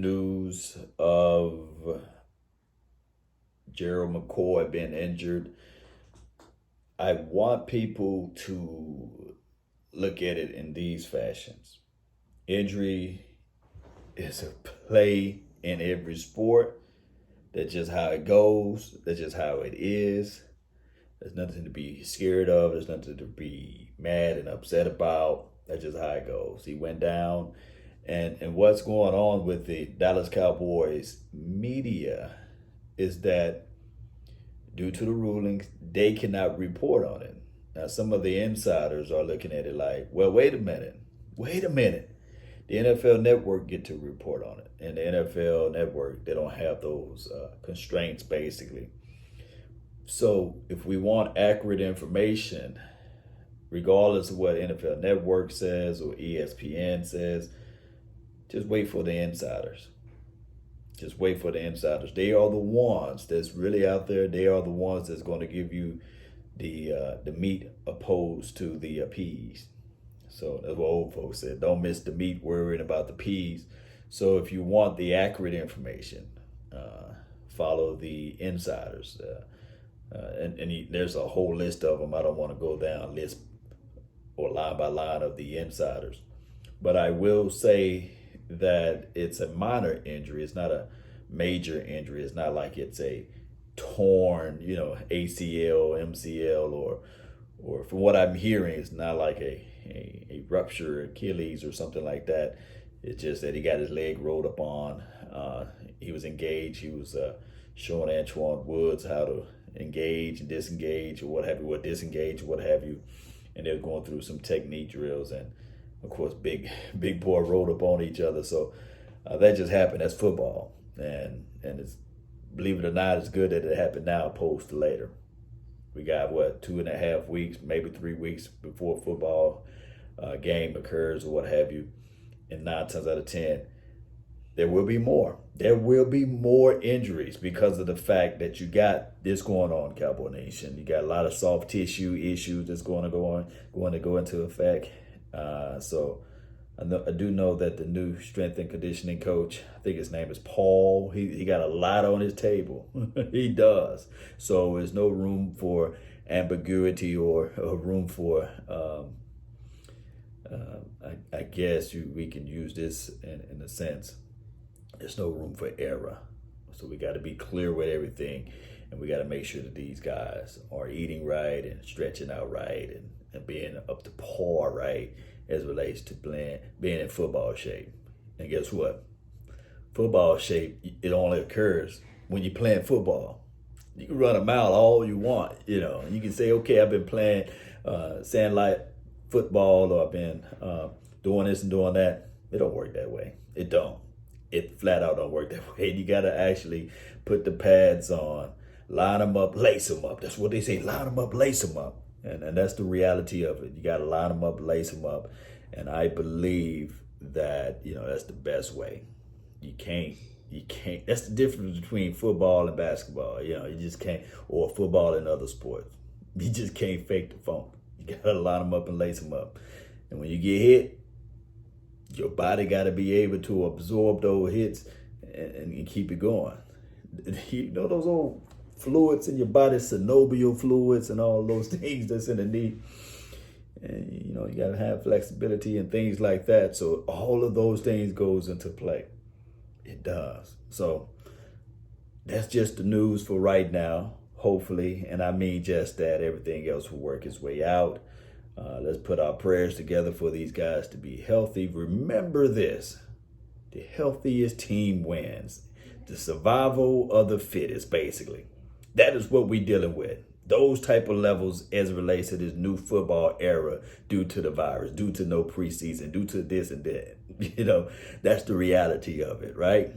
News of Gerald McCoy being injured. I want people to look at it in these fashions. Injury is a play in every sport. That's just how it goes. That's just how it is. There's nothing to be scared of. There's nothing to be mad and upset about. That's just how it goes. He went down. And what's going on with the Dallas Cowboys media is that due to the rulings, they cannot report on it. Now, some of the insiders are looking at it like, well, wait a minute. The NFL Network get to report on it. And the NFL Network, they don't have those constraints, basically. So if we want accurate information, regardless of what NFL Network says or ESPN says, just wait for the insiders. Just wait for the insiders. They are the ones that's really out there. They are the ones that's going to give you the meat opposed to the peas. So that's what old folks said. Don't miss the meat worrying about the peas. So if you want the accurate information, follow the insiders. There's a whole list of them. I don't want to go down list or line by line of the insiders. But I will say that it's a minor injury. It's not a major injury. It's not like it's a torn, ACL, MCL, or from what I'm hearing, it's not like a ruptured Achilles or something like that. It's just that he got his leg rolled up on. He was engaged. He was showing Antoine Woods how to engage and disengage or what have you, disengage, what have you. And they're going through some technique drills, and of course, big boy rolled up on each other. So that just happened. That's football, and it's, believe it or not, it's good that it happened now opposed to later. We got 2.5 weeks, maybe 3 weeks before a football game occurs or what have you. And 9 times out of 10, there will be more. There will be more injuries because of the fact that you got this going on, Cowboy Nation. You got a lot of soft tissue issues that's going to go into effect. So I do know that the new strength and conditioning coach, I think his name is Paul, he got a lot on his table. He does. So there's no room for ambiguity or room for, I guess we can use this in a sense. There's no room for error. So we got to be clear with everything. And we got to make sure that these guys are eating right and stretching out right and being up to par right as it relates to being in football shape. And guess what? Football shape, it only occurs when you're playing football. You can run a mile all you want, You can say, okay, I've been playing sandlot football, or I've been doing this and doing that. It don't work that way. It don't. It flat out don't work that way. You got to actually put the pads on, line them up, lace them up. That's what they say, line them up, lace them up. And that's the reality of it. You got to line them up, lace them up. And I believe that, that's the best way. You can't. That's the difference between football and basketball. You just can't, or football and other sports. You just can't fake the funk. You got to line them up and lace them up. And when you get hit, your body got to be able to absorb those hits and keep it going. Those old fluids in your body, synovial fluids and all those things that's in the knee. And, you got to have flexibility and things like that. So all of those things goes into play. It does. So that's just the news for right now, hopefully. And I mean just that. Everything else will work its way out. Let's put our prayers together for these guys to be healthy. Remember this: the healthiest team wins. The survival of the fittest, basically. That is what we're dealing with. Those type of levels as it relates to this new football era due to the virus, due to no preseason, due to this and that. That's the reality of it, right?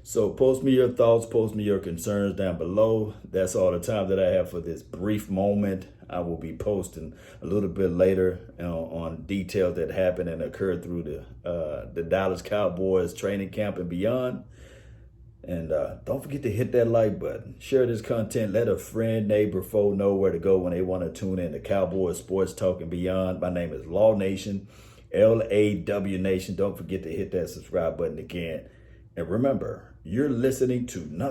So post me your thoughts, post me your concerns down below. That's all the time that I have for this brief moment. I will be posting a little bit later on details that happened and occurred through the Dallas Cowboys training camp and beyond. And don't forget to hit that like button. Share this content. Let a friend, neighbor, foe know where to go when they want to tune in to Cowboys Sports Talk and Beyond. My name is Law Nation, LAW Nation. Don't forget to hit that subscribe button again. And remember, you're listening to nothing.